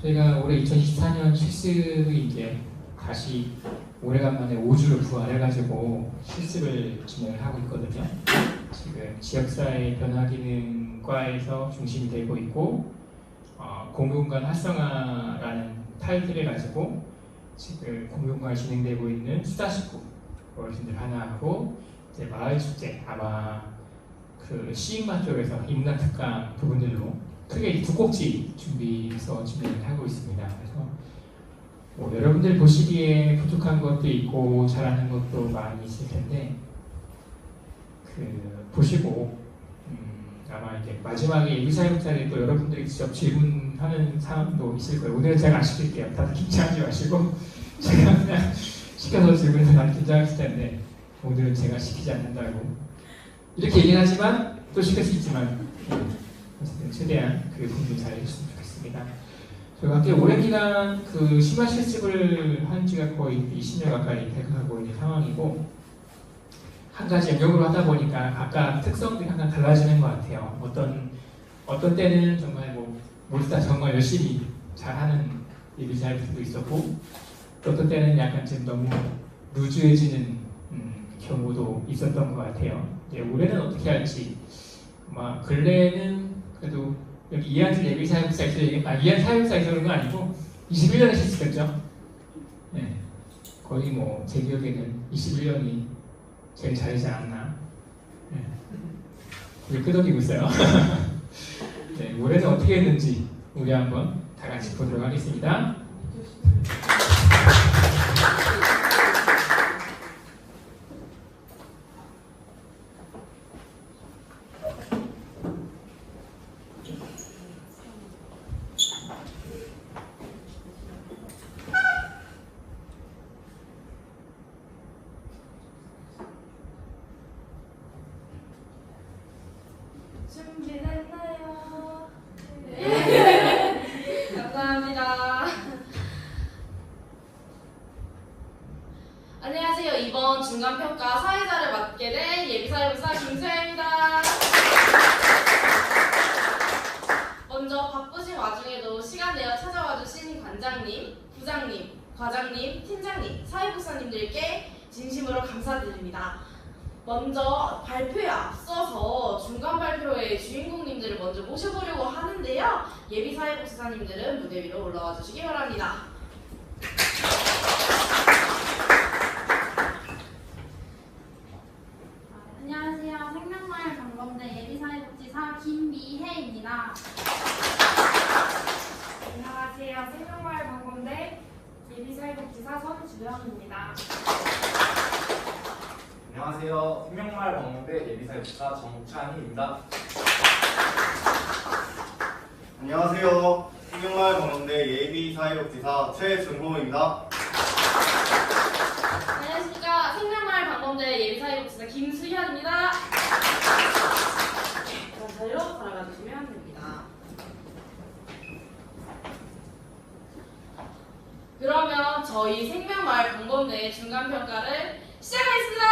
저희가 올해 2024년 실습이 이제 다시 오래간만에 5주를 부활해가지고 실습을 진행을 하고 있거든요. 지금 지역사회 변화기능과에서 중심이 되고 있고 공공간 활성화라는 타이틀을 가지고 지금 공공간 진행되고 있는 수다식구 어르신들 하나하고 이제 마을축제 아마 그 시흥마 쪽에서 인문학특강 부분들로 크게 두 꼭지 준비해서 진행을 하고 있습니다. 그래서 뭐 여러분들 보시기에 부족한 것도 있고 잘하는 것도 많이 있을 텐데 그 보시고 아마 이제 마지막에 유사역사에 또 여러분들이 직접 질문하는 상황도 있을 거예요. 오늘은 제가 안 시킬게요. 다들 긴장하지 마시고 제가 그냥 시켜서 질문해서 많이 긴장했을 텐데 오늘은 제가 시키지 않는다고 이렇게 얘기는 하지만 또 시킬 수 있지만 최대한 그 부분을 잘 해줬으면 좋겠습니다. 저희가 함께 오랜 기간 그 심화 실습을 한 지가 거의 20년 가까이 돼가고 있는 상황이고 한 가지 영역으로 하다 보니까 각각 특성들이 항상 달라지는 것 같아요. 어떤 때는 정말 모두 다 정말 열심히 잘하는 예비사역들도 있었고 어떤 때는 약간 좀 너무 루즈해지는 경우도 있었던 것 같아요. 이제 올해는 어떻게 할지 아마 근래에는 그래도 여기 이한주 예비사역사에서 이한 사역사에서 그런 건 아니고 21년에 실습했죠. 네. 거의 제 기억에는 21년이 제일 잘하지 않았나. 네. 그게 끄덕이고 있어요. 네, 올해는 어떻게 했는지 우리 한번 다 같이 보도록 하겠습니다. 준비됐나요? 네. 감사합니다. 안녕하세요. 이번 중간평가 사회자를 맡게 된 예비사역사 김소연입니다. 먼저 바쁘신 와중에도 시간 내어 찾아와 주신 관장님, 부장님, 과장님, 팀장님, 사회복사님들께 진심으로 감사드립니다. 먼저 발표에 앞서서 중간 발표의 주인공님들을 먼저 모셔보려고 하는데요. 예비사회복지사님들은 무대 위로 올라와 주시기 바랍니다. 안녕하세요. 생명마을 방범대 예비사회복지사 김미혜입니다. 안녕하세요. 생명마을 방범대 예비사회복지사 선주영입니다. 안녕하세요. 생명마을 방범대 예비사역사 정찬희입니다. 안녕하세요. 생명마을 방범대 예비사회복지사 최준호입니다. 안녕하십니까. 생명마을 방범대 예비사회복지사 김수현입니다. 자, 자리로 돌아가 주시면 됩니다. 그러면 저희 생명마을 방범대 중간평가를 시작하겠습니다.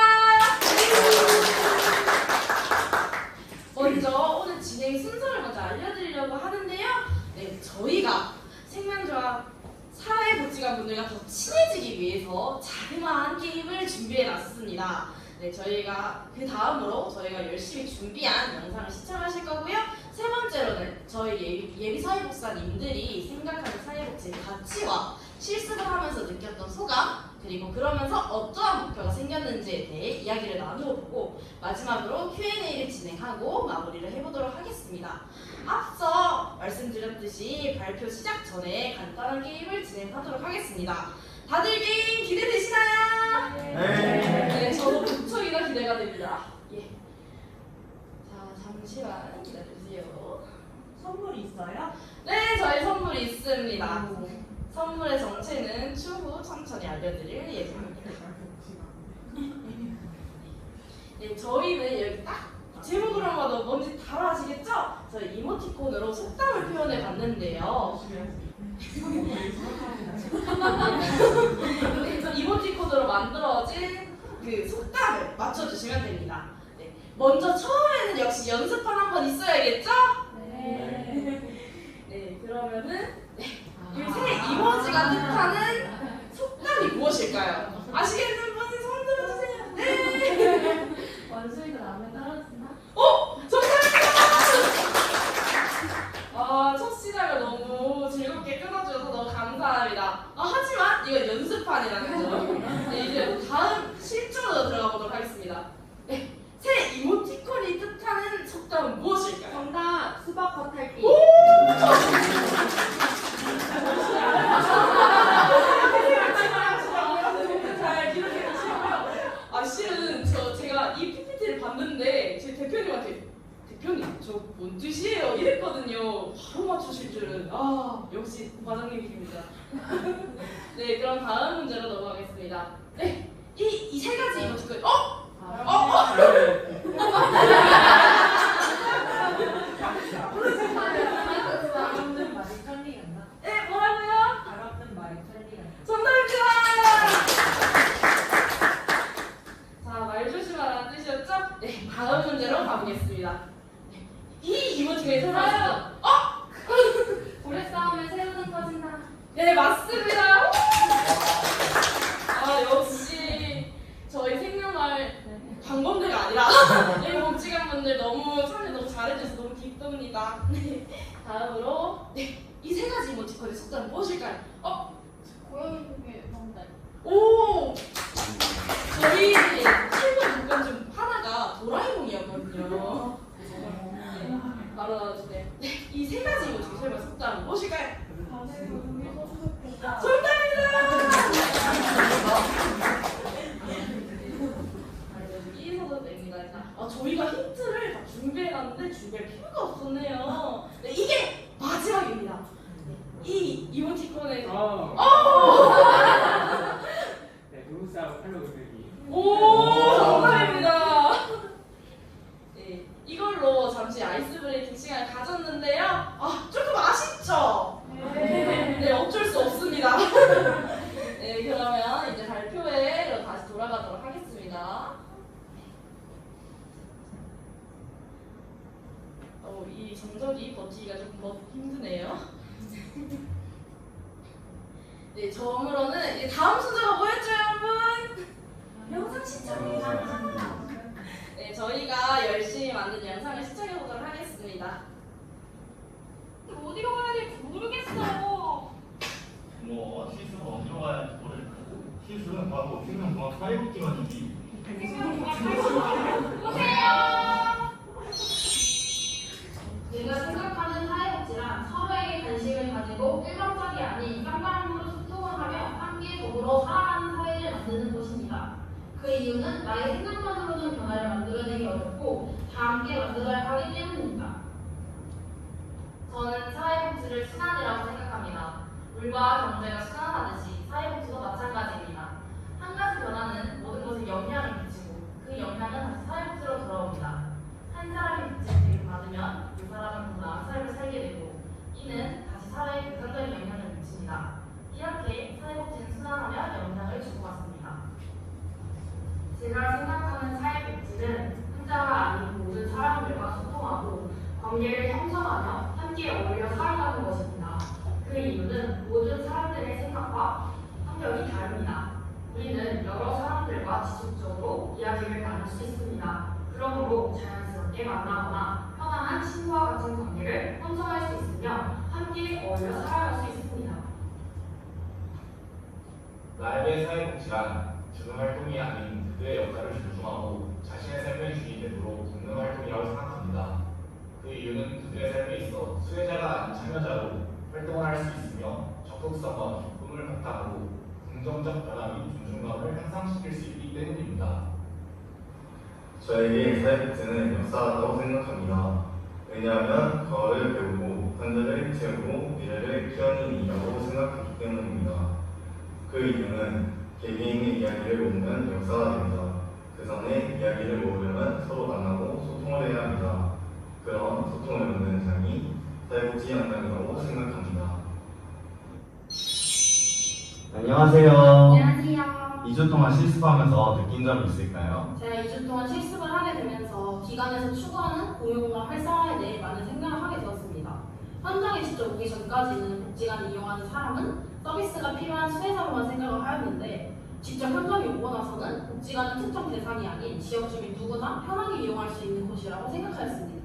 먼저 오늘 진행 순서를 먼저 알려드리려고 하는데요. 네, 저희가 생명조합 사회복지관분들과 더 친해지기 위해서 자그마한 게임을 준비해놨습니다. 네, 저희가 그 다음으로 저희가 열심히 준비한 영상을 시청하실 거고요. 세 번째로는 저희 예비사회복사님들이 생각하는 사회복지의 가치와 실습을 하면서 느꼈던 소감, 그리고 그러면서 어떠한 목표가 생겼는지에 대해 이야기를 나누어 보고 마지막으로 Q&A를 진행하고 마무리를 해보도록 하겠습니다. 앞서 말씀드렸듯이 발표 시작 전에 간단한 게임을 진행하도록 하겠습니다. 다들 게임 기대되시나요? 네, 저도 무척이나 기대가 됩니다. 예. 자, 잠시만 기다려주세요. 선물이 있어요? 네, 저희 선물이 있습니다. 선물의 정체는 추후 천천히 알려드릴 예정입니다. 네, 저희는 여기 딱 제목으로만 봐도 뭔지 다 아시겠죠? 저희 이모티콘으로 속담을 표현해 봤는데요. 이모티콘으로 만들어진 그 속담을 맞춰주시면 됩니다. 네, 먼저 처음에는 역시 연습판 한번 있어야겠죠? 네. 네, 그러면은 네, 못했거든요. 바로 맞추실 줄은. 아, 역시 과장님이십니다. 네, 그럼 다음 문제로 넘어가겠습니다. 네, 이 세 가지 이모티콘. 알없는 말이 천리였나? 네, 뭐라고요? 알없는 말이 천리였나? 정답입니다! 자, 말 조심하라는 뜻이었죠? 네, 다음 문제로 가보겠습니다. 네, 이 이모티콘이 설명해서 고래 싸움에 새우는 터진다. 네, 맞습니다. 아, 역시 저희 생명말 방범대가 아니라 이 복지관 분들 너무 참여 너무 잘해주셔서 너무 기쁩니다. 네, 다음으로 이 세 가지 이모티콘의 속담은 무엇일까요? 고양이 속에 나온다. 오! 저희 실무 문건 중 하나가 도라에몽이었거든요. 네, 바로 나와주세요. 네, 이 세 가지 이모티콘 설명 속담은 무엇일까요? 저희가 힌트를 다 준비해놨는데 준비할 필요가 없었네요. 네, 이게 마지막입니다. 네, 이 이모티콘의 네, 눈싸움 팔로 그리기. 오, 정답입니다. 네, 이걸로 잠시 아이스 브레이킹 시간을 가졌는데요. 조금 아쉽죠? 네, 어쩔 수 없습니다. 네, 그러면 이제 발표회로 다시 돌아가도록 하겠습니다. 이 정적이 버티기가 조금 힘드네요. 네, 저음으로는 이제 다음 순서가 뭐였죠, 여러분? 영상 시청입니다. 네, 저희가 열심히 만든 영상을 시청해 보도록 하겠습니다. 어디로 가야 될지 모르겠어요. 실수는 어디로 가야 할지 모르겠고 실수는 바로 생명공학 사회복지관이지. 내가 생각하는 사회복지란 서로에게 관심을 가지고 일방적이 아닌 쌍방향으로 소통을 하며 함께 더불어 살아가는 사회를 만드는 곳입니다. 그 이유는 나의 생각만으로는 변화를 만들어내기 어렵고 다 함께 만들어야 하기 때문입니다. 저는 사회복지를 순환이라고 생각합니다. 물과 경제가 순환하듯이 사회복지도 마찬가지입니다. 한 가지 변화는 모든 것에 영향을 미치고 그 영향은 다시 사회복지로 돌아옵니다. 한 사람이 빚을 대입 받으면 그 사람은 더 나은 삶을 살게 되고 이는 다시 사회에 긍정적인 영향을 미칩니다. 이렇게 사회복지는 순환하며 영향을 주고받습니다. 제가 생각하는 사회복지는 혼자가 아닌 모든 사람들과 소통하고 관계를 형성하며 함께 어울려 살아가는 것입니다. 그 이유는 모든 사람들의 생각과 환경이 다릅니다. 우리는 여러 사람들과 지속적으로 이야기를 나눌 수 있습니다. 그러므로 자연스럽게 만나거나 편안한 친구와 같은 관계를 형성할 수 있으며 함께 어울려 살아갈 수 있습니다. 나에게 사회복지란 주는 활동이 아닌 그들의 역할을 존중하고 자신의 삶을 주인되도록 돕는 활동이라고 생각합니다. 그 이유는 그들의 삶에 있어 수혜자가 아닌 참여자로 활동을 할 수 있으며 적극성과 기쁨을 바탕으로 긍정적 변화 및 존중감을 향상시킬 수 있기 때문입니다. 저에게 사회복지는 역사라고 생각합니다. 왜냐하면 과거를 배우고 현재를 채우고 미래를 키워내는 일이라고 생각하기 때문입니다. 그 이유는 개개인의 이야기를 모으는 역사가 됩니다. 그 전에 이야기를 모으려면 서로 만나고 소통을 해야 합니다. 그런 소통을 돕는 장이 사회복지 현장이라고 생각합니다. 안녕하세요. 안녕하세요. 2주 동안 실습하면서 느낀 점 있을까요? 제가 2주 동안 실습을 하게 되면서 기관에서 추구하는 고용과 활성화에 대해 많은 생각을 하게 되었습니다. 현장에 직접 오기 전까지는 복지관을 이용하는 사람은 서비스가 필요한 수혜자로만 생각을 하였는데 직접 현장에 오고 나서는 복지관은 특정 대상이 아닌 지역 주민 누구나 편하게 이용할 수 있는 곳이라고 생각하였습니다.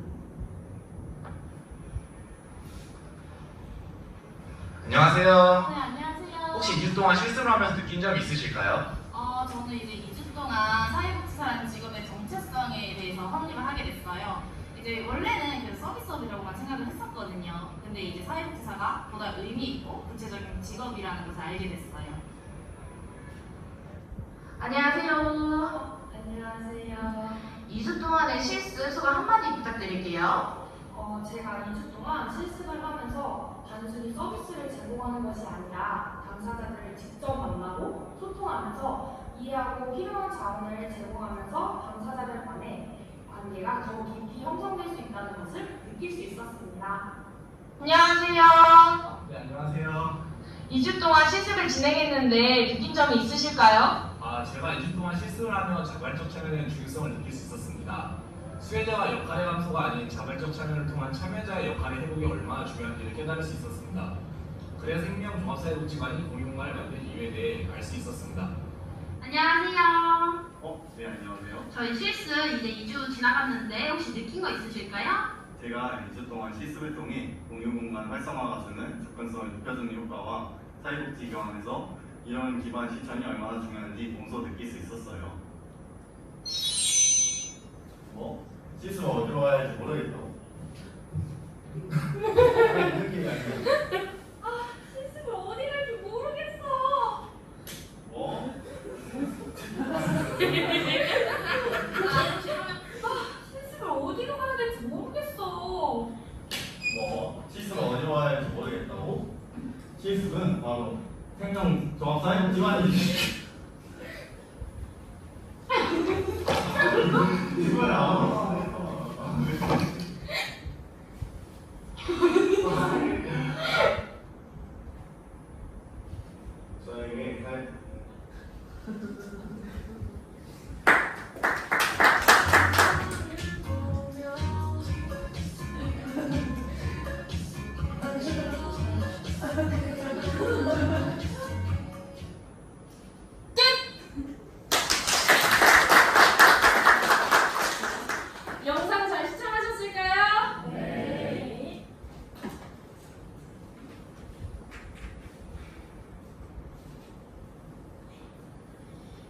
안녕하세요. 네, 안녕하세요. 혹시 2주 동안 실습을 하면서 느낀 점 있으실까요? 저는 이제 2주 동안 사회복지사라는 직업의 정체성에 대해서 확립을 하게 됐어요. 이제 원래는 그래서 서비스업이라고만 생각을 했었거든요. 근데 이제 사회복지사가 보다 의미 있고 구체적인 직업이라는 것을 알게 됐어요. 안녕하세요. 안녕하세요. 2주 동안의 실습 소감 한마디 부탁드릴게요. 제가 2주 동안 실습을 하면서 단순히 서비스를 제공하는 것이 아니라 당사자들을 직접 만나고 소통하면서 이해하고 필요한 자원을 제공하면서 당사자들 간의 관계가 더 깊이 형성될 수 있다는 것을 느낄 수 있었습니다. 안녕하세요. 네, 안녕하세요. 2주 동안 실습을 진행했는데 느낀 점이 있으실까요? 제가 2주 동안 실습을 하며 자발적 참여의 중요성을 느낄 수 있었습니다. 수혜자와 역할의 감소가 아닌 자발적 참여를 통한 참여자의 역할의 회복이 얼마나 중요한지를 깨달을 수 있었습니다. 그래서 생명종합사회복지관이 공유공간을 만든 이유에 대해 알 수 있었습니다. 안녕하세요. 네, 안녕하세요. 저희 실습 이제 2주 지나갔는데 혹시 느낀 거 있으실까요? 제가 2주 동안 실습을 통해 공유공간 활성화가 주는 접근성을 높여주는 효과와 사회복지 교환에서 이런 기반 실천이 얼마나 중요한지 몸소 느낄 수 있었어요. 실습을 어디로 가야 할지 모르겠다고. 느낌이 아니야. 실습을 어디 갈지 모르겠어. 뭐? 실습을 어디로 가야 될지 모르겠어. 실습을 어디로 가야 할지 모르겠다고? 실습은 바로 생명종합사회복지관이지. 이거야. 저에게 영상 잘 시청하셨을까요? 네.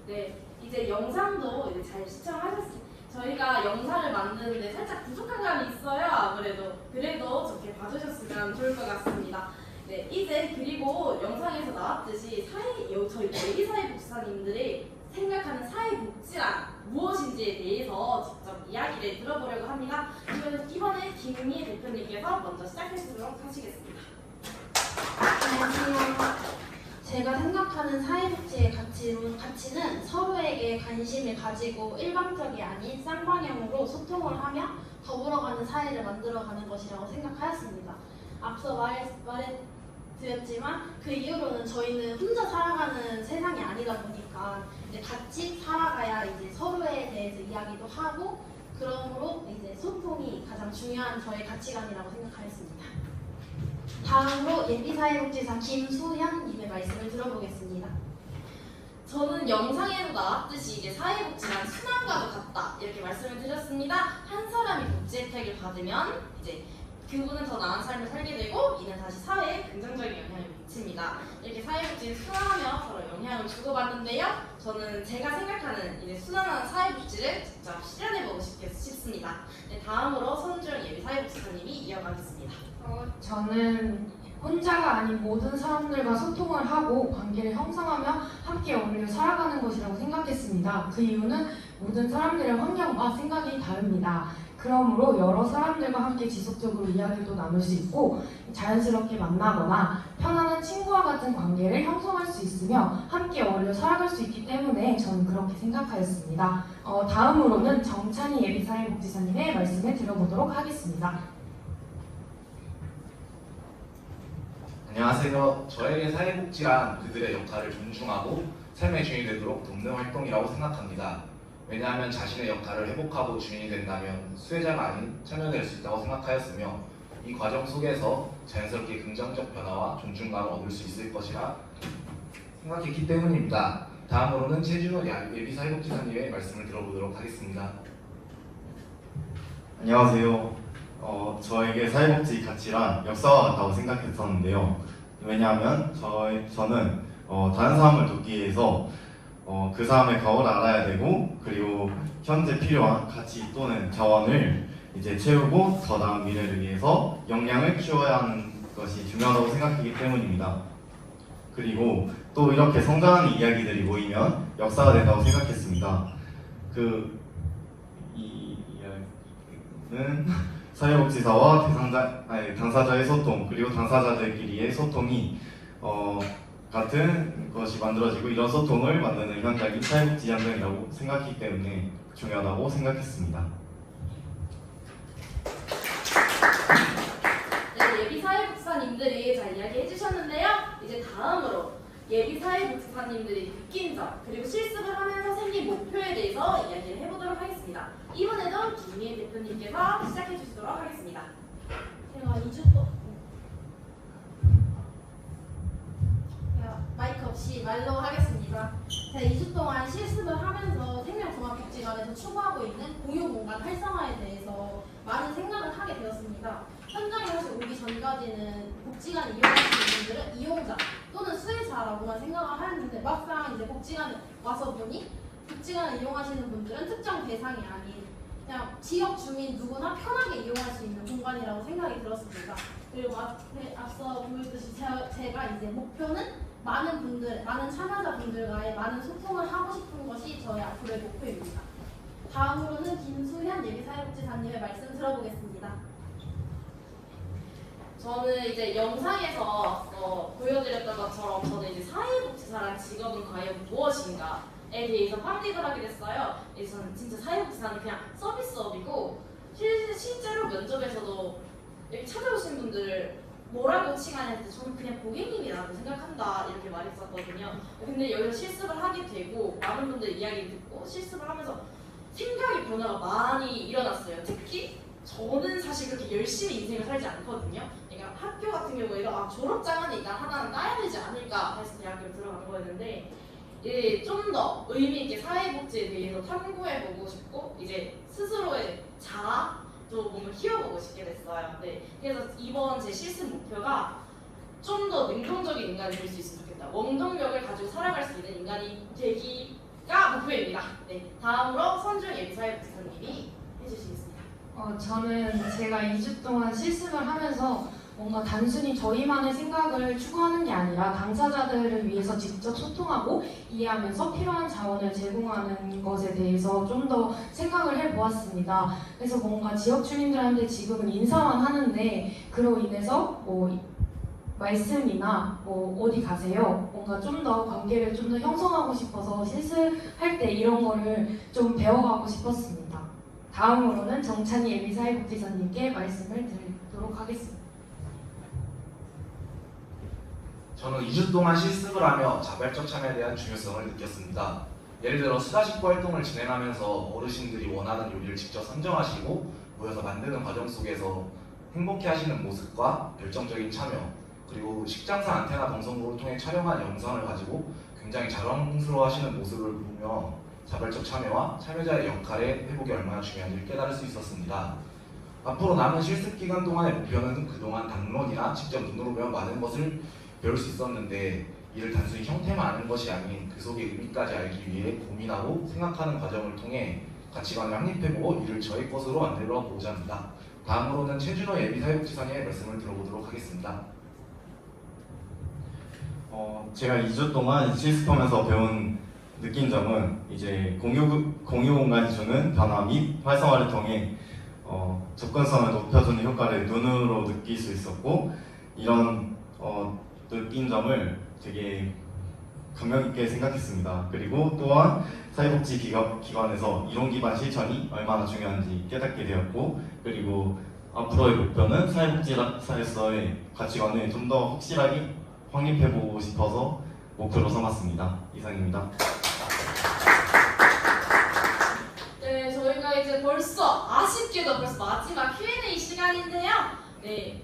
네, 이제 영상도 이제 잘 시청하셨습니다. 저희가 영상을 만드는데 살짝 부족한 감이 있어요. 아무래도 그래도 좋게 봐주셨으면 좋을 것 같습니다. 네, 이제 그리고 영상에서 나왔듯이 저희 예비사회복지사님들이 생각하는 사회복지란 무엇인지에 대해서 직접 이야기를 들어보려고 합니다. 이번에 김미 대표님께서 먼저 시작해주도록 하시겠습니다. 안녕하세요. 제가 생각하는 사회복지의 가치는 서로에게 관심을 가지고 일방적이 아닌 쌍방향으로 소통을 하며 더불어가는 사회를 만들어가는 것이라고 생각하였습니다. 앞서 말해드렸지만 그 이후로는 저희는 혼자 살아가는 세상이 아니다 보니까 이제 같이 살아가야 이제 서로에 대해서 이야기도 하고 그러므로 이제 소통이 가장 중요한 저의 가치관이라고 생각하였습니다. 다음으로 예비사회복지사 김수현님의 말씀을 들어보겠습니다. 저는 영상에도 나왔듯이 이제 사회복지란 순환과도 같다 이렇게 말씀을 드렸습니다. 한 사람이 복지 혜택을 받으면 이제 그분은 더 나은 삶을 살게 되고 이는 다시 사회에 긍정적인 영향을 미칩니다. 이렇게 사회복지를 순환하며 서로 영향을 주고받는데요. 저는 제가 생각하는 이제 순환하는 사회복지를 직접 실현해보고 싶습니다. 네, 다음으로 손주영 예비사회복지사님이 이어가겠습니다. 저는 혼자가 아닌 모든 사람들과 소통을 하고 관계를 형성하며 함께 어울려 살아가는 것이라고 생각했습니다. 그 이유는 모든 사람들의 환경과 생각이 다릅니다. 그러므로 여러 사람들과 함께 지속적으로 이야기도 나눌 수 있고 자연스럽게 만나거나 편안한 친구와 같은 관계를 형성할 수 있으며 함께 어울려 살아갈 수 있기 때문에 저는 그렇게 생각하였습니다. 다음으로는 정찬희 예비사회복지사님의 말씀을 들어보도록 하겠습니다. 안녕하세요. 저에게 사회복지란 그들의 역할을 존중하고 삶의 주인이 되도록 돕는 활동이라고 생각합니다. 왜냐하면 자신의 역할을 회복하고 주인이 된다면 수혜자가 아닌 참여될 수 있다고 생각하였으며 이 과정 속에서 자연스럽게 긍정적 변화와 존중감을 얻을 수 있을 것이라 생각했기 때문입니다. 다음으로는 최준호 예비사회복지사님의 말씀을 들어보도록 하겠습니다. 안녕하세요. 저에게 사회복지 가치란 역사와 같다고 생각했었는데요. 왜냐하면 저는 다른 사람을 돕기 위해서 그 사람의 과거를 알아야 되고 그리고 현재 필요한 가치 또는 자원을 이제 채우고 더 나은 미래를 위해서 역량을 키워야 하는 것이 중요하다고 생각하기 때문입니다. 그리고 또 이렇게 성장하는 이야기들이 모이면 역사가 된다고 생각했습니다. 이 이야기는 사회복지사와 당사자의 소통 그리고 당사자들끼리의 소통이 같은 것이 만들어지고 이런 소통을 만드는 현장이 사회복지 현장이라고 생각했기 때문에 중요하다고 생각했습니다. 네, 예비 사회복지사님들이 잘 이야기해 주셨는데요. 이제 다음으로 예비 사회복지사님들이 느낀 점 그리고 실습을 하면서 생긴 목표에 대해서 이야기를 해보도록 하겠습니다. 이번에도 김미애 대표님께서 시작해 주시도록 하겠습니다. 제가 2주 동안 마이크 없이 말로 하겠습니다. 제가 2주 동안 실습을 하면서 생명종합복지관에서 추구하고 있는 공유공간 활성화에 대해서 많은 생각을 하게 되었습니다. 현장에 사실 오기 전까지는 복지관 이용하시는 분들은 이용자 또는 수혜자라고만 생각을 하였는데 막상 이제 복지관에 와서 보니 복지관을 이용하시는 분들은 특정 대상이 아닌 그냥 지역 주민 누구나 편하게 이용할 수 있는 공간이라고 생각이 들었습니다. 그리고 앞서 보였듯이 제가 이제 목표는 많은 분들, 많은 참여자분들과의 많은 소통을 하고 싶은 것이 저의 앞으로의 목표입니다. 다음으로는 김수현 예비사회복지사님의 말씀 들어보겠습니다. 저는 이제 영상에서 보여드렸던 것처럼 저는 이제 사회복지사란 직업은 과연 무엇인가에 대해서 판단을 하게 됐어요. 그래서 저는 진짜 사회복지사는 그냥 서비스업이고 실제로 면접에서도 여기 찾아오신 분들 뭐라고 칭하냐 때 저는 그냥 고객님이라고 생각한다 이렇게 말했었거든요. 근데 여기서 실습을 하게 되고 많은 분들 이야기 듣고 실습을 하면서 생각의 변화가 많이 일어났어요. 특히 저는 사실 그렇게 열심히 인생을 살지 않거든요. 그러니까 학교 같은 경우에도 졸업장이니까 하나는 따야 되지 않을까 해서 대학교를 들어간 거였는데 좀 더 의미 있게 사회복지에 대해서 탐구해보고 싶고 이제 스스로의 자아도 몸을 키워보고 싶게 됐어요. 네, 그래서 이번 제 실습 목표가 좀 더 능동적인 인간이 될 수 있으면 좋겠다. 원동력을 가지고 살아갈 수 있는 인간이 되기가 목표입니다. 네, 다음으로 선중 예비사회복지사님이 해주시겠습니다. 저는 제가 2주 동안 실습을 하면서 뭔가 단순히 저희만의 생각을 추구하는 게 아니라 당사자들을 위해서 직접 소통하고 이해하면서 필요한 자원을 제공하는 것에 대해서 좀 더 생각을 해보았습니다. 그래서 뭔가 지역 주민들한테 지금은 인사만 하는데 그로 인해서 말씀이나 어디 가세요? 뭔가 좀 더 관계를 좀 더 형성하고 싶어서 실습할 때 이런 거를 좀 배워가고 싶었습니다. 다음으로는 정찬희 예비사회복지사님께 말씀을 드리도록 하겠습니다. 저는 2주 동안 실습을 하며 자발적 참여에 대한 중요성을 느꼈습니다. 예를 들어 수다식구 활동을 진행하면서 어르신들이 원하는 요리를 직접 선정하시고 모여서 만드는 과정 속에서 행복해하시는 모습과 열정적인 참여 그리고 식장사 안테나 방송국을 통해 촬영한 영상을 가지고 굉장히 자랑스러워하시는 모습을 보며 자발적 참여와 참여자의 역할의 회복이 얼마나 중요한지를 깨달을 수 있었습니다. 앞으로 남은 실습 기간 동안의 목표는 그동안 담론이나 직접 눈으로 배운 많은 것을 배울 수 있었는데 이를 단순히 형태만 아는 것이 아닌 그 속의 의미까지 알기 위해 고민하고 생각하는 과정을 통해 가치관을 확립해보고 이를 저의 것으로 만들어 보고자 합니다. 다음으로는 최준호 예비사회복지사님의 말씀을 들어보도록 하겠습니다. 제가 2주 동안 실습하면서 느낀 점은 이제 공유 공간이 주는 변화 및 활성화를 통해 접근성을 높여주는 효과를 눈으로 느낄 수 있었고 이런 느낀 점을 되게 감명 있게 생각했습니다. 그리고 또한 사회복지 기관에서 이론 기반 실천이 얼마나 중요한지 깨닫게 되었고 그리고 앞으로의 목표는 사회복지사에서의 가치관을 좀 더 확실하게 확립해보고 싶어서 목표로 삼았습니다. 이상입니다. 네, 저희가 이제 아쉽게도 벌써 마지막 Q&A 시간인데요. 네,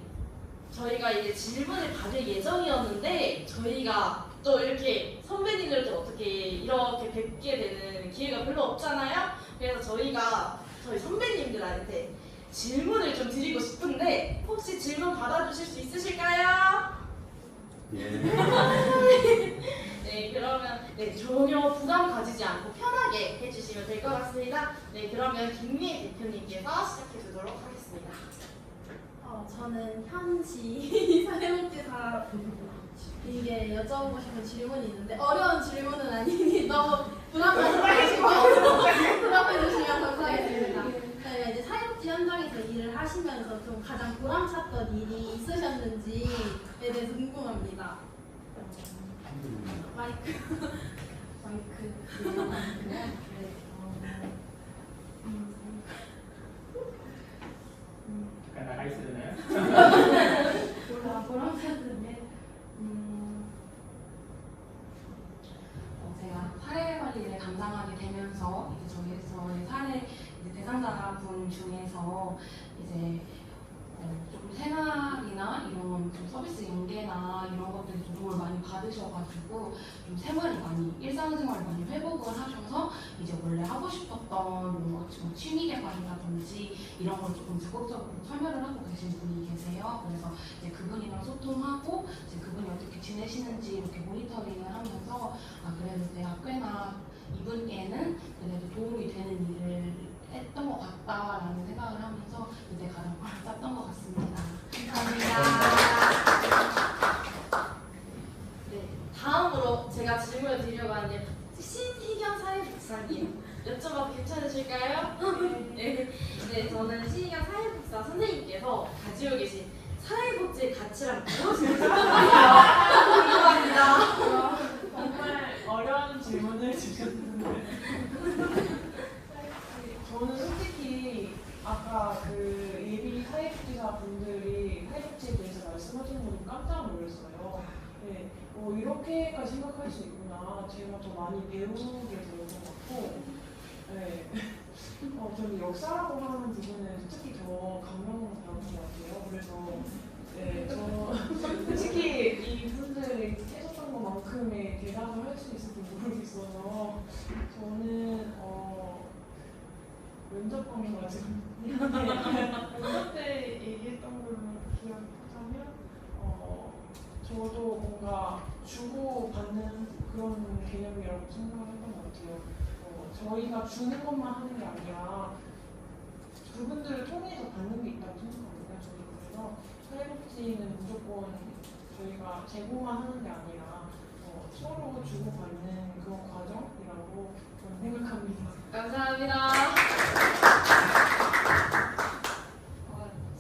저희가 이제 질문을 받을 예정이었는데 저희가 또 이렇게 선배님들도 어떻게 이렇게 뵙게 되는 기회가 별로 없잖아요. 그래서 저희가 저희 선배님들한테 질문을 좀 드리고 싶은데 혹시 질문 받아주실 수 있으실까요? 네, 그러면 전혀 부담 가지지 않고 편하게 해주시면 될 것 같습니다. 네, 그러면 김미애 대표님께서 시작해 주도록 하겠습니다. 저는 현지 사회복지사 이게 여쭤보고 싶은 질문이 있는데 어려운 질문은 아니니 너무 부담 가지지 마시고 대답해 주시면 감사하겠습니다. 저희가 이제 사회복지 현장에서 일을 하시면서 좀 가장 보람찼던 일이 있으셨는지에 대해서 궁금합니다. 마이크. 잠깐 나가 있어야 되나요? 보람찼는데 제가 사례 관리를 담당하게 되면서 이제 저희의 사례 대상자분 중에서 이제 조금 생활이나 이런 좀 서비스 연계나 이런 것들이 좀 도움을 많이 받으셔가지고 좀 생활이 많이 일상생활을 많이 회복을 하셔서 이제 원래 하고 싶었던 뭐 취미 개발이라든지 이런 걸 조금 적극적으로 참여를 하고 계신 분이 계세요. 그래서 이제 그분이랑 소통하고 이제 그분이 어떻게 지내시는지 이렇게 모니터링을 하면서 그래도 내가 꽤나 이분께는 그래도 도움이 되는 일을 했던 것 같다라는 생각을 하면서 그때 가장 보람찼던 것 같습니다. 감사합니다. 네, 다음으로 제가 질문을 드리려고 하는데 신희경 사회복사님 여쭤봐도 괜찮으실까요? 네, 저는 신희경 사회복사 선생님께서 가지고 계신 사회복지의 가치란 무엇인지 궁금합니다. 정말 어려운 질문을 주셨는데 저는 솔직히 아까 그 예비 사회복지사 분들이 사회복지에 대해서 말씀하시는 거 깜짝 놀랐어요. 네, 이렇게까지 생각할 수 있구나. 제가 더 많이 배우게 되는 것 같고, 네. 저는 역사라고 하는 부분은 특히 더 감명을 받은 것 같아요. 그래서 네, 저 솔직히 이분들이 해줬던 것만큼의 대답을 할 수 있을지 모르겠어서 저는 면접 보는 거 지금 면접 때 얘기했던 걸로 기억하자면 저도 뭔가 주고 받는 그런 개념이라고 생각을 했던 것 같아요. 저희가 주는 것만 하는 게 아니라 그분들을 통해서 받는 게 있다고 생각합니다. 저는 그래서 사회복지는 무조건 저희가 제공만 하는 게 아니라 서로 주고받는 그런 과정이라고 저는 생각합니다. 감사합니다.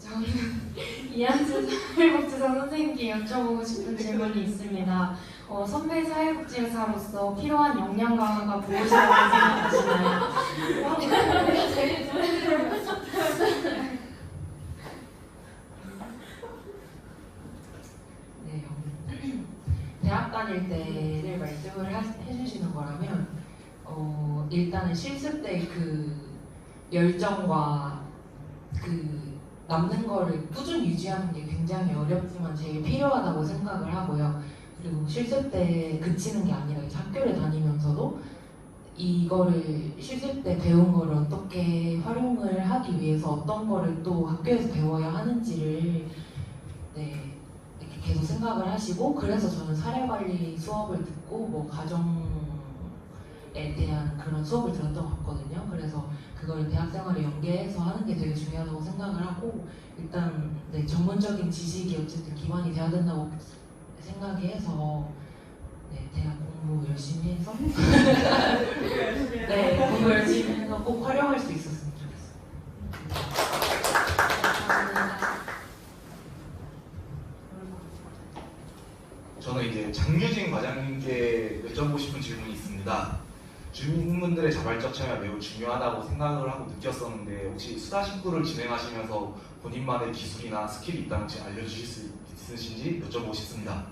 저는 이한주 사회복지사 선생님께 여쭤보고 싶은 질문이 있습니다. 선배 사회복지사로서 필요한 역량 강화가 무엇이라고 생각하시나요? 네, 대학 다닐 때를 말씀을 해주시는 거라면 일단은 실습 때 그 열정과 그 남는 거를 꾸준히 유지하는 게 굉장히 어렵지만 제일 필요하다고 생각을 하고요. 그리고 실습 때 그치는 게 아니라 이제 학교를 다니면서도 이거를 실습 때 배운 거를 어떻게 활용을 하기 위해서 어떤 거를 또 학교에서 배워야 하는지를 네, 이렇게 계속 생각을 하시고 그래서 저는 사례관리 수업을 듣고 뭐 가정에 대한 그런 수업을 들었던 것 같거든요. 그래서 그걸 대학생활에 연계해서 하는 게 되게 중요하다고 생각을 하고 일단 네, 전문적인 지식이 어쨌든 기반이 돼야 된다고 생각이 해서 네, 대학 공부 열심히 해서 네, 공부 열심히 해서 꼭 활용할 수 있었으면 좋겠어요. 감사합니다. 저는 이제 장유진 과장님께 여쭤보고 싶은 질문이 있습니다. 주민분들의 자발적 참여가 매우 중요하다고 생각을 하고 느꼈었는데 혹시 수다신구를 진행하시면서 본인만의 기술이나 스킬이 있다면 혹시 알려주실 수 있으신지 여쭤보고 싶습니다.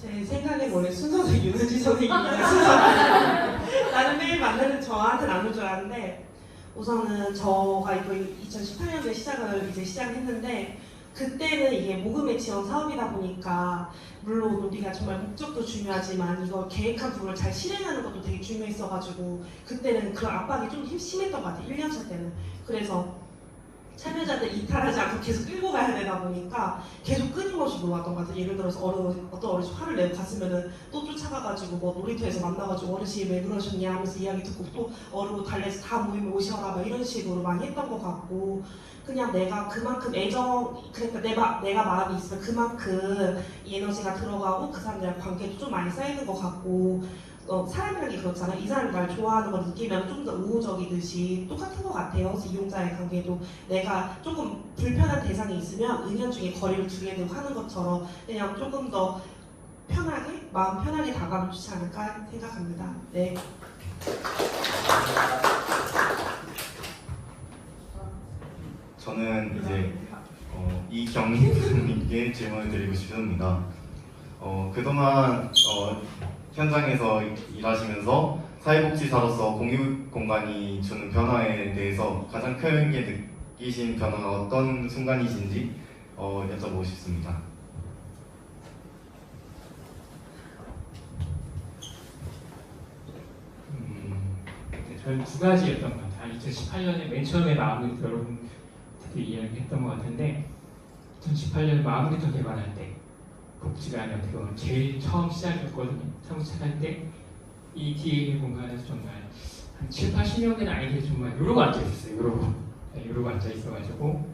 제 생각에 원래 순서는 윤은지 선생님이랑 순서 나는 매일 만나는 저한테 나눌 줄 알았는데 우선은 저가 이거 2018년도에 이제 시작했는데 그때는 이게 모금의 지원 사업이다 보니까 물론 우리가 정말 목적도 중요하지만 이거 계획한 부분을 잘 실행하는 것도 되게 중요했어가지고 그때는 그런 압박이 좀 심했던 것 같아요. 1년차 때는. 그래서 참여자들 이탈하지 않고 계속 끌고 가야 되다 보니까 계속 끊임없이 물어왔던 것 같아요. 예를 들어서 어떤 어르신 화를 내고 갔으면은 또 쫓아가가지고 뭐 놀이터에서 만나가지고 어르신이 왜 그러셨냐 하면서 이야기 듣고 또 어르고 달래서 다 모임에 오셔라 막 이런 식으로 많이 했던 것 같고 그냥 내가 그만큼 그러니까 내가 마음이 있으면 그만큼 이 에너지가 들어가고 그 사람들이랑 관계도 좀 많이 쌓이는 것 같고 사람이라는 게 그렇잖아요. 이 사람이 날 좋아하는 걸 느끼면 좀 더 우호적이듯이 똑같은 것 같아요. 그래서 이용자의 관계도 내가 조금 불편한 대상이 있으면 은연중에 거리를 두게 되고 하는 것처럼 그냥 조금 더 편하게, 마음 편하게 다가가면 좋지 않을까 생각합니다. 네. 저는 이제 이경님께 질문을 드리고 싶습니다. 그동안 현장에서 일하시면서 사회복지사로서 공유 공간이 주는 변화에 대해서 가장 크게 느끼신 변화가 어떤 순간이신지 여쭤보고 싶습니다. 저는 두 가지였던 것 같아요. 2018년에 맨 처음에 마무리 여러분들이 이야기했던 것 같은데 2018년 마무리터 개발할 때 복지관이 어떻게 보면 제일 처음 시작이었거든요. 처음 시작할 때 이 뒤에 있는 공간에서 정말 한 7, 80명 된 아이들이 정말 이러고 앉아있었어요. 이러고 앉아있어가지고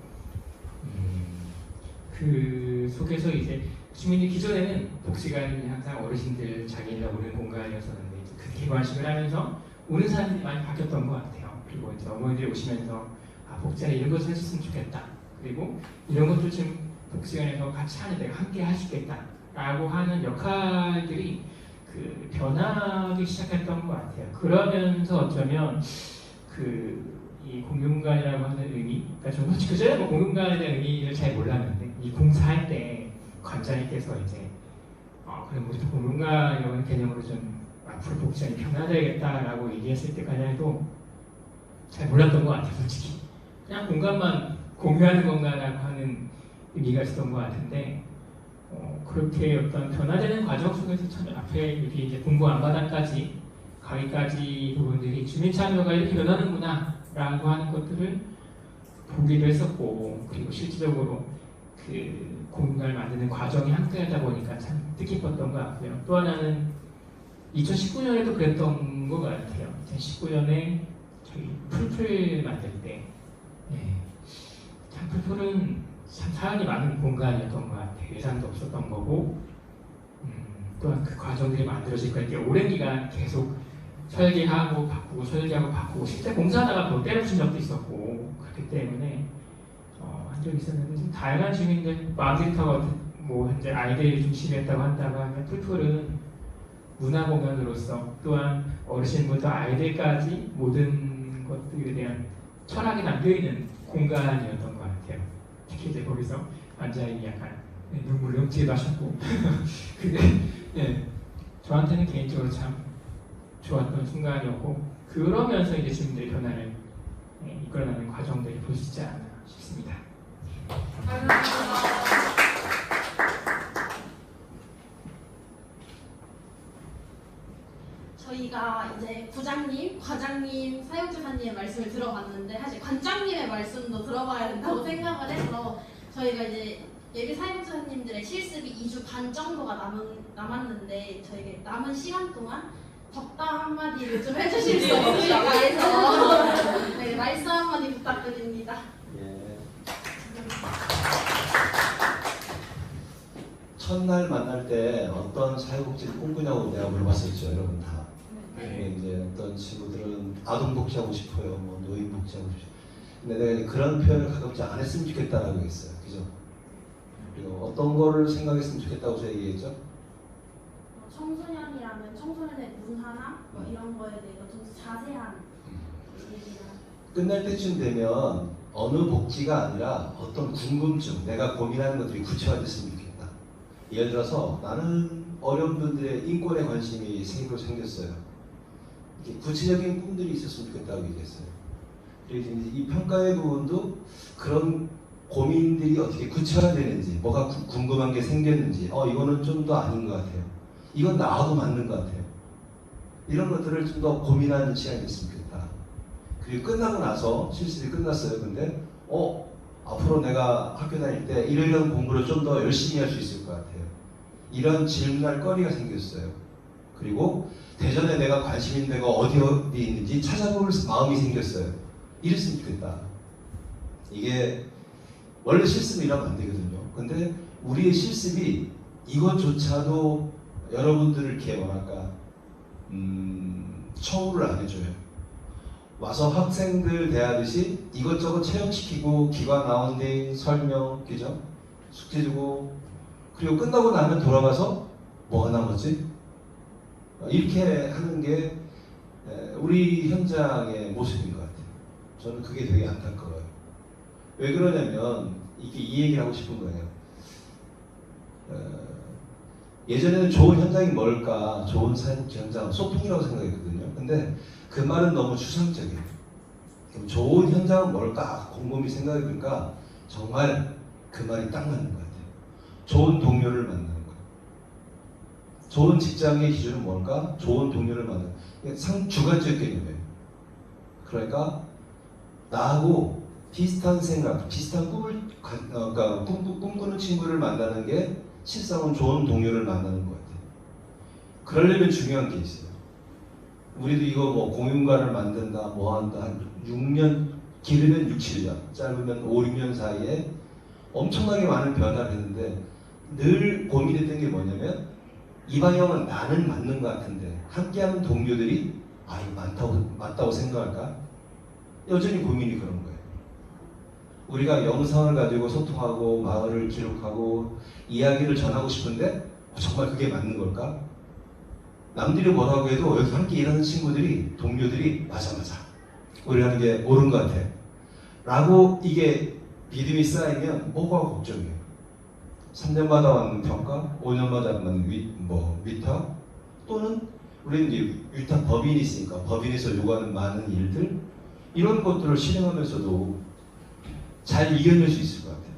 그 속에서 이제 주민이 기존에는 복지관이 항상 어르신들 자기네가 오는 공간이었었는데 그 개관식을 하면서 오는 사람들이 많이 바뀌었던 것 같아요. 그리고 이제 어머니들이 오시면서 복지관에 이런 것을 해줬으면 좋겠다. 그리고 이런 것도 좀 복지관에서 같이 하는 내가 함께 할 수 있겠다. 라고 하는 역할들이 그 변하기 시작했던 것 같아요. 그러면서 어쩌면 이 공공공간이라고 하는 의미, 그러니까 저는 솔직히 그전에 뭐 공공공간에 대한 의미를 잘 몰랐는데 이 공사할 때 관장님께서 이제 그럼 우리도 공공공간이라고 하는 개념으로 좀 앞으로 복지관이 변화되겠다라고 얘기했을 때까지만 해도 잘 몰랐던 것 같아요. 솔직히 그냥 공간만 공유하는 건가라고 하는 의미가 있었던 것 같은데 그렇게 어떤 변화되는 과정 속에서 참 앞에 여기 이제 공부 안바닥까지 가기까지 부분들이 주민 참여가 이렇게 변하는구나라고 하는 것들을 보기도 했었고 그리고 실질적으로 그 공간을 만드는 과정이 함께하다 보니까 참 뜻깊었던 것 같고요. 또 하나는 2019년에도 그랬던 것 같아요. 2019년에 저희 풀풀 만들 때 참 풀풀은 참 사연이 많은 공간이었던 것 같아요. 예산도 없었던 거고 또한 그 과정들이 만들어질 거니까 오랜 기간 계속 설계하고 바꾸고 설계하고 바꾸고 실제 공사하다가 뭐 때려친 적도 있었고 그렇기 때문에 한 적이 있었는데 좀 다양한 주민들 마운틴타워 뭐 현재 아이들이 중심이었다고 한다고 하면 풀풀은 문화공연으로서 또한 어르신부터 아이들까지 모든 것들에 대한 철학이 담겨있는 공간이었던 것 같아요. 특히 이제 거기서 앉아있는 약간 눈물 넘치기도 하셨고 근데 저한테는 개인적으로 참 좋았던 순간이었고 그러면서 이제 주민들의 변화를 이끌어나는 과정들이 보시지 않나 싶습니다. 저희가 이제 부장님, 과장님, 사용자사님의 말씀을 들어봤는데 사실 관장님의 말씀도 들어봐야 된다고 생각을 해서 저희가 이제 예비 사용자사님들의 실습이 2주 반 정도가 남았는데 저에게 남은 시간 동안 덕담 한마디를 좀 해주실 수 있을까 해서 네, 말씀 한마디 부탁드립니다. 첫날 만날 때 어떤 사회복지를 꿈꾸냐고 내가 물어봤었죠, 여러분 다. 이제 어떤 친구들은 아동복지하고 싶어요, 뭐 노인복지하고 싶어요. 근데 내가 그런 표현을 가급적 안 했으면 좋겠다라고 했어요, 그죠? 그리고 어떤 거를 생각했으면 좋겠다고 제가 얘기했죠? 청소년이라면 청소년의 문화나 뭐 이런 거에 대해서 좀 자세한 얘기나. 끝날 때쯤 되면 어느 복지가 아니라 어떤 궁금증, 내가 고민하는 것들이 구체화됐으면 좋겠다. 예를 들어서 나는 어려운 분들의 인권에 관심이 생겼어요. 구체적인 꿈들이 있었으면 좋겠다고 얘기했어요. 그래서 이 평가의 부분도 그런 고민들이 어떻게 구체화되는지, 뭐가 궁금한 게 생겼는지, 이거는 좀 더 아닌 것 같아요. 이건 나하고 맞는 것 같아요. 이런 것들을 좀 더 고민하는 시간이 됐으면 좋겠다. 그리고 끝나고 나서 실습이 끝났어요. 근데 앞으로 내가 학교 다닐 때 이런 공부를 좀 더 열심히 할 수 있을 것 같아요. 이런 질문할 거리가 생겼어요. 그리고 대전에 내가 관심 있는 데가 어디 있는지 찾아볼 마음이 생겼어요. 이랬으면 좋겠다. 이게 원래 실습은 이러면 안 되거든요. 근데 우리의 실습이 이것조차도 여러분들을 이렇게 뭐랄까 처우를 안 해줘요. 와서 학생들 대하듯이 이것저것 체험시키고 기관 라운딩, 설명, 그죠? 숙제 주고 그리고 끝나고 나면 돌아가서 뭐가 남았지? 이렇게 하는 게 우리 현장의 모습인 것 같아요. 저는 그게 되게 안타까워요. 왜 그러냐면 이게 이 얘기를 하고 싶은 거예요. 예전에는 좋은 현장이 뭘까? 좋은 사회복지 현장, 소통이라고 생각했거든요. 근데 그 말은 너무 추상적이에요. 좋은 현장은 뭘까? 곰곰이 생각해보니까 정말 그 말이 딱 맞는 것 같아요. 좋은 동료를 만나는 거예요. 좋은 직장의 기준은 뭘까? 좋은 동료를 만나는 거예요. 주관적 개념이에요. 그러니까 나하고 비슷한 생각, 비슷한 꿈을 그러니까 꿈꾸는 친구를 만나는 게 실상은 좋은 동료를 만나는 것 같아요. 그러려면 중요한 게 있어요. 우리도 이거 뭐 공유관을 만든다, 뭐 한다, 한 6년, 길으면 6, 7년, 짧으면 5, 6년 사이에 엄청나게 많은 변화를 했는데 늘 고민했던 게 뭐냐면 이 방향은 나는 맞는 것 같은데 함께하는 동료들이 이거 맞다고 생각할까? 여전히 고민이 그런 거예요. 우리가 영상을 가지고 소통하고 마을을 기록하고 이야기를 전하고 싶은데 정말 그게 맞는 걸까? 남들이 뭐라고 해도 여기 함께 일하는 친구들이 동료들이 맞아 우리 하는 게 옳은 것 같아 라고 이게 믿음이 쌓이면 뭐가 걱정이에요. 3년마다 받는 평가, 5년마다 받는 위탁 또는 우리는 이제 위탁 법인이 있으니까 법인에서 요구하는 많은 일들 이런 것들을 실행하면서도 잘 이겨낼 수 있을 것 같아요.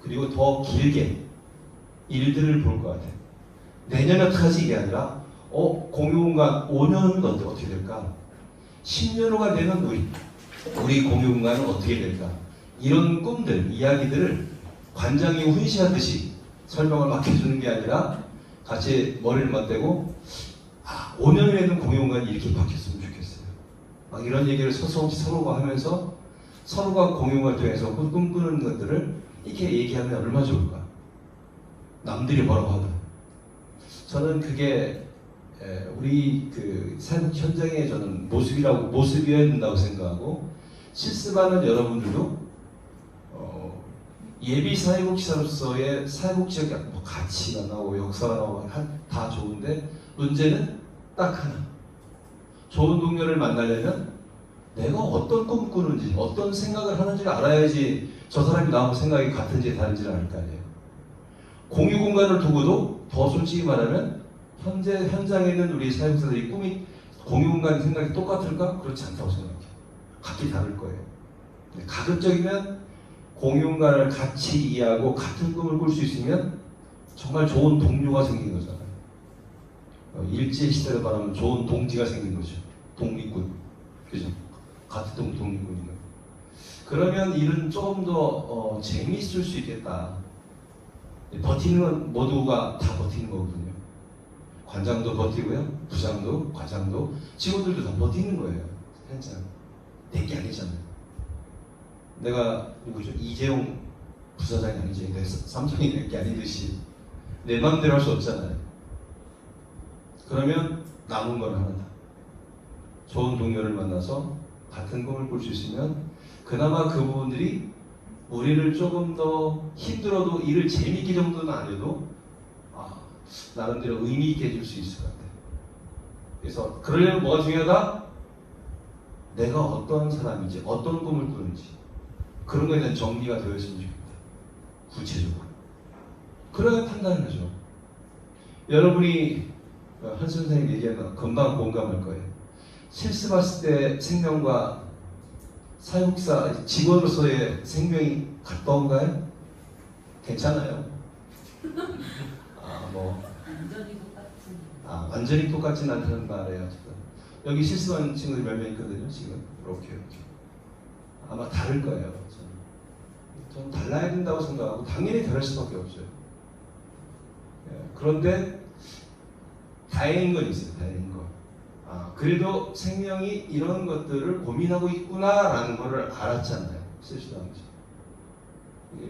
그리고 더 길게 일들을 볼 것 같아요. 내년에 어떡하지 이게 아니라 공유공간 5년은 어떻게 될까? 10년 후가 되면 우리 공유공간은 어떻게 될까? 이런 꿈들, 이야기들을 관장이 훈시하듯이 설명을 막 해주는 게 아니라 같이 머리를 맞대고 5년 후에는 공유공간이 이렇게 바뀌었으면 좋겠어요. 막 이런 얘기를 서로가 하면서 서로가 공유활동에서 꿈꾸는 것들을 이렇게 얘기하면 얼마나 좋을까? 남들이 뭐라고 하든. 저는 그게 우리 그 사회복 현장의 저는 모습이어야 된다고 생각하고 실습하는 여러분들도 예비 사회복지사로서의 사회복지의 뭐 가치가 나오고 역사가 나오고 다 좋은데 문제는 딱 하나. 좋은 동료를 만나려면 내가 어떤 꿈 꾸는지 어떤 생각을 하는지를 알아야지 저 사람이 나하고 생각이 같은지 다른지를 알 거 아니에요. 공유 공간을 두고도 더 솔직히 말하면 현재 현장에 있는 우리 사회복지사들이 꿈이 공유 공간 생각이 똑같을까? 그렇지 않다고 생각해요. 각기 다를 거예요. 가급적이면 공유 공간을 같이 이해하고 같은 꿈을 꿀 수 있으면 정말 좋은 동료가 생긴 거잖아요. 일제시대로 말하면 좋은 동지가 생긴 거죠. 독립군. 그죠? 같은 독립군인 거예요. 그러면 일은 조금 더 재미있을 수 있겠다. 버티는 건 모두가 다 버티는 거거든요. 관장도 버티고요. 부장도, 과장도, 직원들도 다 버티는 거예요. 현장. 내게 아니잖아요. 내가 누구죠? 이재용 부사장이 아니지. 내 삼성이 내게 아니듯이 내 마음대로 할 수 없잖아요. 그러면 남은 건 하나다. 좋은 동료를 만나서 같은 꿈을 꿀 수 있으면 그나마 그 부분들이 우리를 조금 더 힘들어도 일을 재밌게 정도는 안 해도 나름대로 의미 있게 해줄 수 있을 것 같아요. 그래서 그러려면 뭐가 중요하다? 내가 어떤 사람인지 어떤 꿈을 꾸는지 그런 거에 대한 정리가 되어있으면 좋겠다. 구체적으로. 그래야 판단을 하죠. 여러분이 한 선생님 얘기하면 금방 공감할 거예요. 실습했을 때 생명과 사회복지사 직원으로서의 생명이 가까운가요? 괜찮아요. 완전히 똑같진 않다는 말이에요. 여기 실습하는 친구들이 몇 명 있거든요. 지금 이렇게 아마 다를 거예요. 저는 달라야 된다고 생각하고 당연히 다를 수밖에 없어요. 그런데 다행인 건 있어요. 다행인 건. 그래도 생명이 이런 것들을 고민하고 있구나라는 것을 알았잖아요. 실수하면서.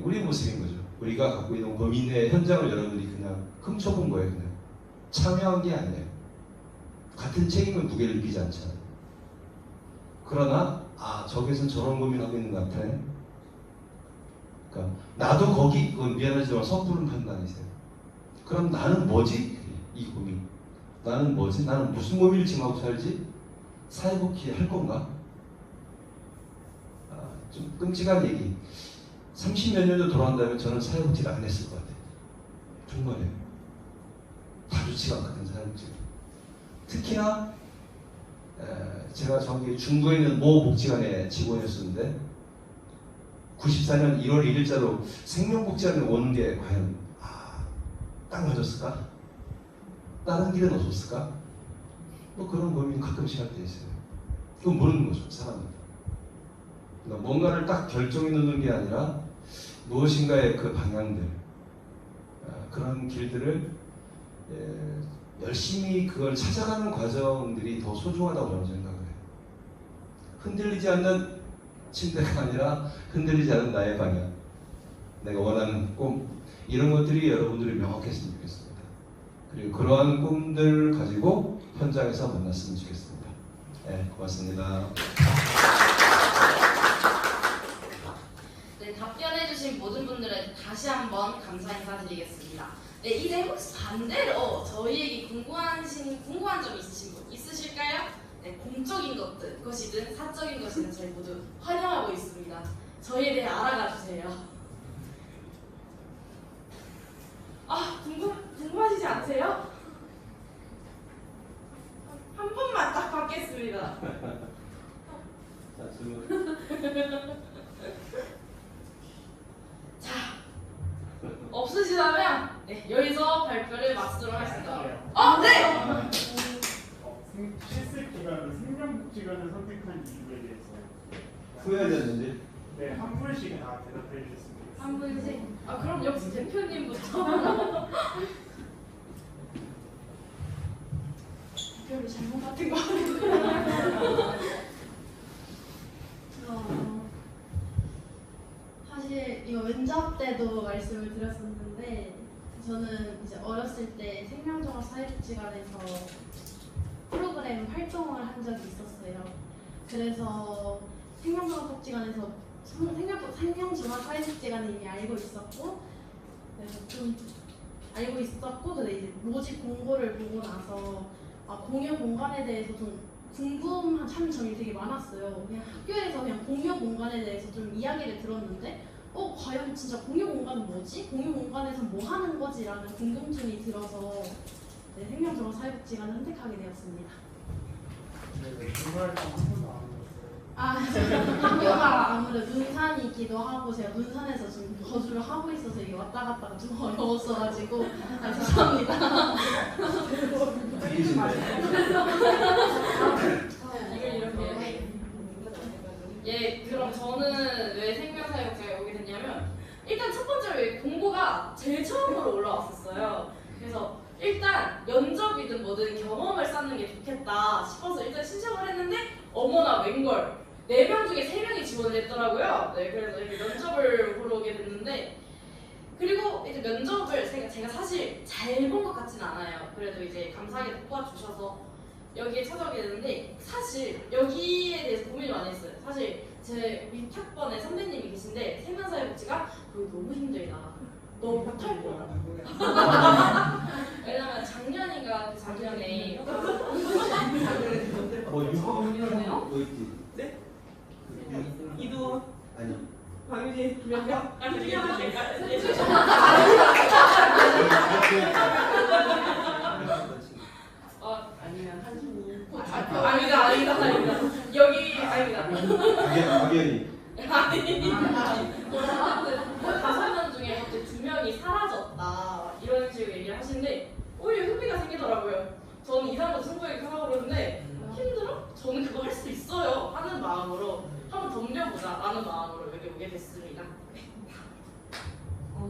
우리 모습인 거죠. 우리가 갖고 있는 고민의 현장을 여러분들이 그냥 훔쳐본 거예요. 그냥 참여한 게 아니에요. 같은 책임의 무게를 느끼지 않잖아요. 그러나 저기서 저런 고민하고 있는 것 같아. 그러니까 나도 거기 미안하지만 섣부른 판단이세요. 그럼 나는 뭐지? 이 고민. 나는 뭐지? 나는 무슨 고민을 지금 하고 살지? 사회복지 할 건가? 좀 끔찍한 얘기. 30몇 년도 돌아간다면 저는 사회복지를 안 했을 것 같아요. 정말이에요. 다 좋지가 않거든, 사회복지가. 특히나 제가 저기 중부에 있는 모 복지관의 직원이었었는데 94년 1월 1일자로 생명복지관에 오는 게 과연 딱 맞았을까? 다른 길은 없었을까? 뭐 그런 고민 가끔씩 할 때 있어요. 그건 모르는 거죠, 사람은. 그러니까 뭔가를 딱 결정해 놓는 게 아니라 무엇인가의 그 방향들, 그런 길들을 열심히 그걸 찾아가는 과정들이 더 소중하다고 저는 생각을 해요. 흔들리지 않는 침대가 아니라 흔들리지 않는 나의 방향, 내가 원하는 꿈, 이런 것들이 여러분들이 명확했으면 좋겠습니다. 그리고 그러한 꿈들 가지고 현장에서 만났으면 좋겠습니다. 네, 고맙습니다. 네, 답변해주신 모든 분들에게 다시 한번 감사 인사드리겠습니다. 네, 이제 혹시 반대로 저희에게 궁금한 점 있으신 분 있으실까요? 네, 공적인 것이든 사적인 것이든 저희 모두 환영하고 있습니다. 저희에 대해 알아가 주세요. 궁금하시지 않으세요? 한 분만 딱 받겠습니다. 자, 질문. 자, 없으시다면 네, 여기서 발표를 마치도록 하겠습니다. 네! 실습 기간으로 생명복지관을 선택한 이유에 대해서 후회하셨는지? 네, 한 분씩 다 대답해 주셨습니다. 한 분씩? 그럼 역시 대표님부터. 별로 잘못 같은 거 같은데. 사실 이거 면접 때도 말씀을 드렸었는데 저는 이제 어렸을 때 생명종합사회복지관에서 프로그램 활동을 한 적이 있었어요. 그래서 생명종합복지관에서 생명종합사회복지관을 이미 알고 있었고, 그래서 좀 알고 있었고, 근데 이제 모집 공고를 보고 나서 공유 공간에 대해서 좀 궁금한 점이 되게 많았어요. 그냥 학교에서 그냥 공유 공간에 대해서 좀 이야기를 들었는데, 과연 진짜 공유 공간은 뭐지? 공유 공간에서 뭐 하는 거지? 라는 궁금증이 들어서 네, 생명종합사회복지관을 선택하게 되었습니다. 네, 중간활동 한 번도 안 해봤어요. 학교가 아무래도 눈산이기도 하고 제가 눈산에서 지금 거주를 하고 있어서 이게 왔다 갔다가 좀 어려웠어가지고 죄송합니다. 이걸 이렇게 예, 그럼 저는 왜 생명사회복지관에 오게 됐냐면 일단 첫 번째로 공고가 제일 처음으로 올라왔었어요. 그래서 일단 면접이든 뭐든 경험을 쌓는 게 좋겠다 싶어서 일단 신청을 했는데 어머나 웬걸 4명 중에 3명이 지원을 했더라고요. 네, 그래서 이렇게 면접을 보러 오게 됐는데 그리고 이제 면접을 제가 사실 잘 본 것 같진 않아요. 그래도 이제 감사하게 도와주셔서 여기에 찾아오게 됐는데 사실 여기에 대해서 고민을 많이 했어요. 사실 제 윗학번에 선배님이 계신데 생명사회복지가 거기 너무 힘들다. 너 못할 거야. 왜냐면 작년인가 작년에 유학이네요? 뭐 있지? 네? 이도 아니. 박유진 김연경 아니 중에 하나 아니면 한순이 아니다. 여기 아닙니다. 박연이. 아니. 5명 중에 갑자기 2명이 사라졌다. 이런 식으로 얘기를 하시는데 오히려 흥미가 생기더라고요. 저는 이상한 거 승부욕이 하라고 그러는데 힘들어? 저는 그거 할 수 있어요. 하는 마음으로 한번 덤벼보자 라는 마음으로 여기 오게 됐습니다.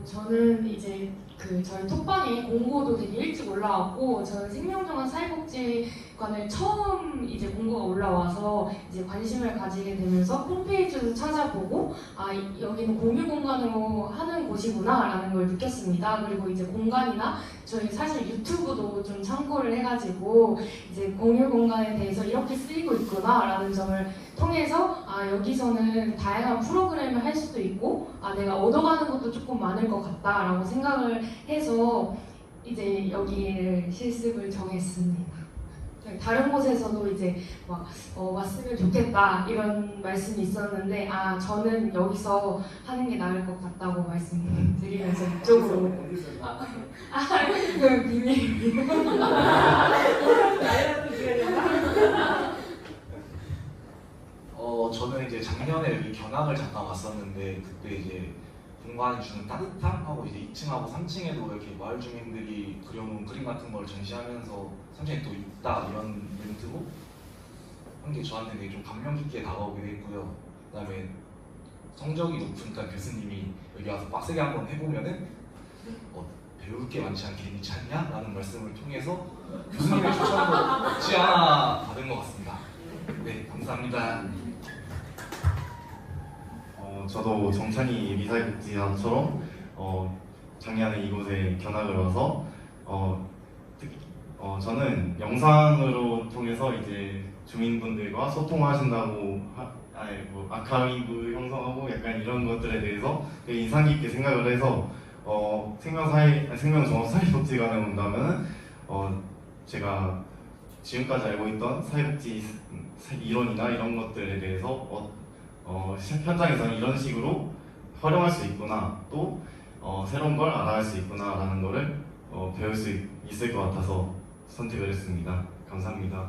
저는 이제 저희 톡방에 공고도 되게 일찍 올라왔고, 저는 생명정화 사회복지관을 처음 이제 공고가 올라와서 이제 관심을 가지게 되면서 홈페이지도 찾아보고, 여기는 공유 공간으로 하는 곳이구나라는 걸 느꼈습니다. 그리고 이제 공간이나 저희 사실 유튜브도 좀 참고를 해가지고 이제 공유 공간에 대해서 이렇게 쓰이고 있구나라는 점을 통해서 여기서는 다양한 프로그램을 할 수도 있고 내가 얻어가는 것도 조금 많을 것 같다라고 생각을 해서 이제 여기를 실습을 정했습니다. 다른 곳에서도 이제 왔으면 좋겠다 이런 말씀이 있었는데 저는 여기서 하는 게 나을 것 같다고 말씀드리면서 이쪽으로 그 비밀입니다. 저는 이제 작년에 여기 견학을 잠깐 왔었는데 그때 이제 공간이 주는 따뜻함하고 이제 2층하고 3층에도 이렇게 마을 주민들이 그려놓은 그림 같은 걸 전시하면서 3층에 또 있다 이런 멘트로 한 게 저한테 되게 좀 감명 깊게 다가오게 됐고요. 그다음에 성적이 높으니까 교수님이 여기 와서 빡세게 한번 해보면은 배울 게 많지 않겠니 않냐? 라는 말씀을 통해서 교수님의 추천도 없지 않아 받은 것 같습니다. 네, 감사합니다. 저도 정찬이 예비사회복지사처럼 작년에 이곳에 견학을 와서 저는 영상으로 통해서 이제 주민분들과 소통하신다고 아카이브 형성하고 약간 이런 것들에 대해서 되게 인상 깊게 생각을 해서 생명종합사회복지관에 온다면은 제가 지금까지 알고 있던 사회복지 이론이나 이런 것들에 대해서 현장에서는 이런 식으로 활용할 수 있구나, 또 새로운 걸 알아갈 수 있구나 라는 거를 배울 수 있을 것 같아서 선택을 했습니다. 감사합니다.